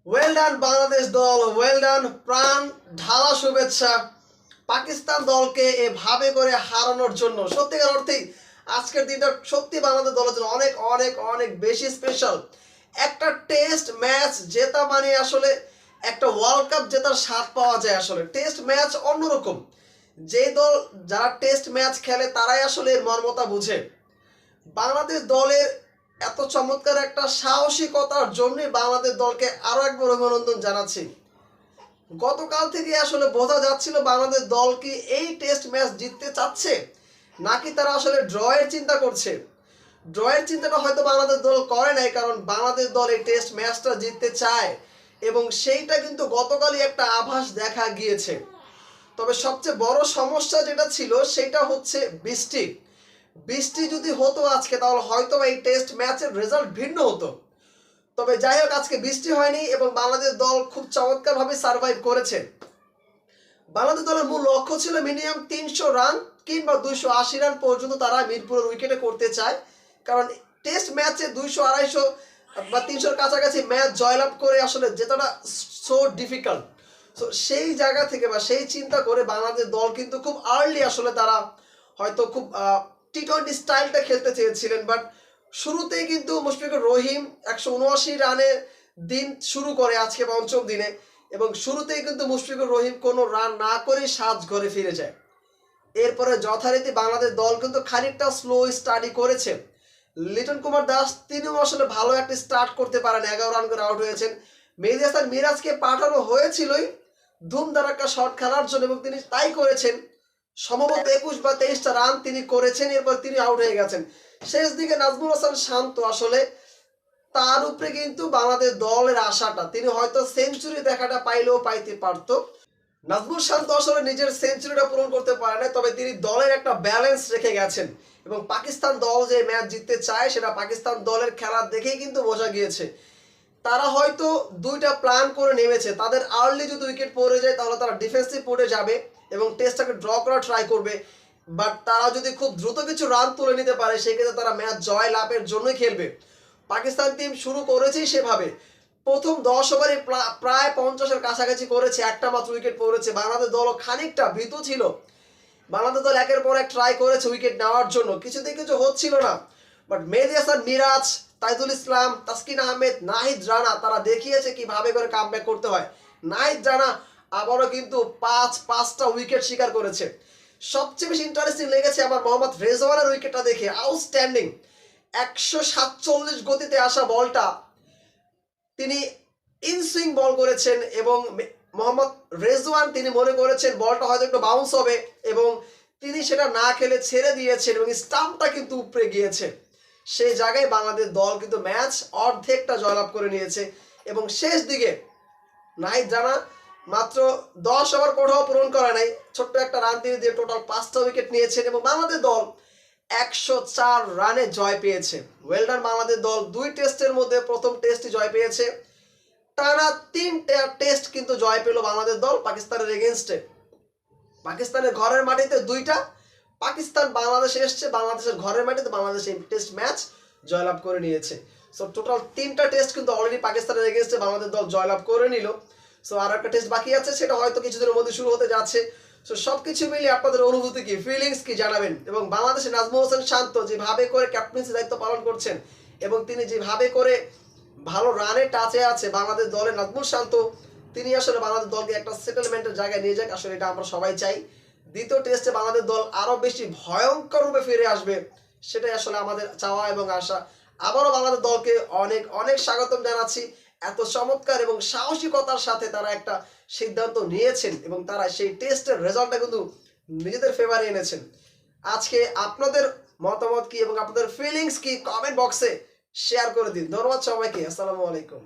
Well done Bangladesh দল, well done. প্রাণ ঢালা শুভেচ্ছা পাকিস্তান দলকে এভাবে করে হারানোর জন্য। সত্যিকার অর্থেই আজকের দিনটা সত্যি বাংলাদেশ দলের জন্য অনেক অনেক অনেক বেশি স্পেশাল। একটা টেস্ট ম্যাচ জেতা মানে আসলে একটা ওয়ার্ল্ড কাপ জেতার স্বাদ পাওয়া যায়। আসলে টেস্ট ম্যাচ অন্যরকম। যে দল যারা টেস্ট ম্যাচ খেলে তারাই আসলে এর মর্মতা বুঝে। বাংলাদেশ দলের এত চমৎকার একটা সাহসিকতার জন্য বাংলাদেশ দলকে আরো একবার অভিনন্দন জানাচ্ছি। গতকাল থেকে আসলে বোঝা যাচ্ছিল বাংলাদেশ দল কি এই টেস্ট ম্যাচ জিততে চাচ্ছে নাকি তারা আসলে ড্রয়ের চিন্তা করছে। ড্রয়ের চিন্তাটা হয়তো বাংলাদেশ দল করে নাই, কারণ বাংলাদেশ দল এই টেস্ট ম্যাচটা জিততে চায় এবং সেইটা কিন্তু গতকালই একটা আভাস দেখা গিয়েছে। তবে সবচেয়ে বড় সমস্যা যেটা ছিল সেটা হচ্ছে বৃষ্টি। বৃষ্টি যদি হতো আজকে তাহলে হয়তো এই টেস্ট ম্যাচের রেজাল্ট ভিন্ন হতো। তবে যাই হোক, আজকে বৃষ্টি হয়নি এবং বাংলাদেশ দল খুব চমৎকারভাবে সার্ভাইভ করেছে। বাংলাদেশ দলের মূল লক্ষ্য ছিল মিনিমাম 300 রান কিংবা 280 রান পর্যন্ত তারা মিরপুরের উইকেটে করতে চায়, কারণ টেস্ট ম্যাচে 200-250 বা 300-র কাছাকাছি ম্যাচ জয়লাভ করে আসলে জেতাটা সো ডিফিকাল্ট। সো সেই জায়গা থেকে বা সেই চিন্তা করে বাংলাদেশ দল কিন্তু খুব আর্লি আসলে তারা হয়তো খুব টি-20 স্টাইলটা খেলতে চেয়েছিলেন, বাট শুরুতেই কিন্তু মুশফিকুর রহিম 179 রানে দিন শুরু করে আজকে পঞ্চম দিনে, এবং শুরুতেই কিন্তু মুশফিকুর রহিম কোনো রান না করে সাজ ঘরে ফিরে যায়। এরপরে যথারীতি বাংলাদেশ দল কিন্তু খানিকটা স্লো স্টাডি করেছে। লিটন কুমার দাস তিনিও আসলে ভালো একটা স্টার্ট করতে পারেন, 11 রান করে আউট হয়েছেন। মেহেদী হাসান মিরাজকে পাঠানো হয়েছিলই ধুমধারাক্কা শট খেলার জন্য এবং তিনি তাই করেছেন। সম্ভবত 21 বা 23টা রান তিনি করেছেন, এরপর তিনি আউট হয়ে গেছেন। শেষ দিকে নাজমুল হাসান শান্ত আসলে তার উপরে কিন্তু বাংলাদেশ দলের আশাটা, তিনি হয়তো সেঞ্চুরি দেখাটা পাইলেও পাইতে পারতো। নাজমুল শান্ত আসলে নিজের সেঞ্চুরিটা পূরণ করতে পারে না, তবে তিনি দলের একটা ব্যালেন্স রেখে গেছেন এবং পাকিস্তান দল যে ম্যাচ জিততে চায় সেটা পাকিস্তান দলের খেলা দেখেই কিন্তু বোঝা গিয়েছে। তারা হয়তো দুইটা প্ল্যান করে নেমেছে, তাদের আর্লি যদি উইকেট পড়ে যায় তাহলে তারা ডিফেন্সিভ মোডে যাবে এবং টেস্টটাকে ড্র করার ট্রাই করবে। বাট তারা যদি খুব দ্রুত কিছু রান তুলে নিতে পারে সেক্ষেত্রে তারা ম্যাচ জয় লাভের জন্যই খেলবে। পাকিস্তান টিম শুরু করেছেই সেভাবে, প্রথম 10 ওভারে প্রায় 50-এর কাছাকাছি করেছে, একটা মাত্র উইকেট পড়েছে। বাংলাদেশ দলও খানিকটা ভীতু ছিল। বাংলাদেশ দল একের পর এক ট্রাই করেছে উইকেট নেওয়ার জন্য, কিছুতেই কিছু হচ্ছিল না। বাট মেহেদী হাসান মিরাজ, তাইজুল ইসলাম, তাসকিন আহমেদ, নাহিদ রানা তারা দেখিয়েছে কিভাবে করে কামব্যাক করতে হয়। নাহিদ রানা আবারও কিন্তু পাঁচটা উইকেট শিকার করেছে। সবচেয়ে বেশি ইন্টারেস্টিং লেগেছে আমার মোহাম্মদ রেজওয়ানের উইকেটটা দেখে, আউটস্ট্যান্ডিং। 147 গতিতে আসা বলটা তিনি ইনসুইং বল করেছেন এবং মোহাম্মদ রেজওয়ান তিনি মনে করেছেন বলটা হয়তো একটু বাউন্স হবে এবং তিনি সেটা না খেলে ছেড়ে দিয়েছেন এবং স্টাম্পটা কিন্তু উপরে গিয়েছে। সেই জায়গায় বাংলাদেশ দল কিন্তু ম্যাচ অর্ধেকটা জয়লাভ করে নিয়েছে এবং শেষ দিকে নাহিদ রানা মাত্র 10 ওভার কোঠাও পূরণ করা নাই, ছোট্ট একটা রান তিনি দিয়ে টোটাল 5টা উইকেট নিয়েছেন এবং বাংলাদেশ দল 104 রানে জয় পেয়েছে। ওয়েল ডান বাংলাদেশ দল। 2 টেস্টের মধ্যে প্রথম টেস্টই জয় পেয়েছে, টানা 3টা টেস্ট কিন্তু জয় পেল বাংলাদেশ দল পাকিস্তানের এগেনস্টে। পাকিস্তানের ঘরের মাটিতে 2টা, পাকিস্তান বাংলাদেশে এসছে, বাংলাদেশের ঘরের মাটিতে বাংলাদেশ এই টেস্ট ম্যাচ জয়লাভ করে নিয়েছে। সো টোটাল 3টা টেস্ট কিন্তু অলরেডি পাকিস্তানের এগেনস্টে বাংলাদেশ দল জয়লাভ করে নিল। সো আর একটা টেস্ট বাকি আছে, সেটা হয়তো কিছুদিনের মধ্যে শুরু হতে যাচ্ছে। সো সবকিছু মিলিয়ে আপনাদের অনুভূতি কি, ফিলিংস কি জানাবেন। এবং বাংলাদেশের নাজমুল হাসান শান্ত যেভাবে করে ক্যাপ্টেন্সি দায়িত্ব পালন করছেন এবং তিনি যেভাবে করে ভালো রানে টাচে আছে বাংলাদেশ দলের, নাজমুল শান্ত তিনি আসলে বাংলাদেশ দলকে একটা সেটেলমেন্টের জায়গায় নিয়ে যাক, আসলে এটা আমরা সবাই চাই। দ্বিতীয় টেস্টে বাংলাদেশ দল আরো বেশি ভয়ঙ্কর রূপে ফিরে আসবে, সেটাই আসলে আমাদের চাওয়া এবং আশা। আবারও বাংলাদেশ দলকে অনেক অনেক স্বাগতম জানাচ্ছি। এত চমৎকার এবং সাহসিকতার সাথে তারা একটা সিদ্ধান্ত নিয়েছেন এবং তারা সেই টেস্টের রেজাল্টটা কিন্তু নিজেদের ফেভারে এনেছেন। আজকে আপনাদের মতামত কি এবং আপনাদের ফিলিংস কি কমেন্ট বক্সে শেয়ার করে দিন। ধন্যবাদ সবাইকে। আসসালামু আলাইকুম।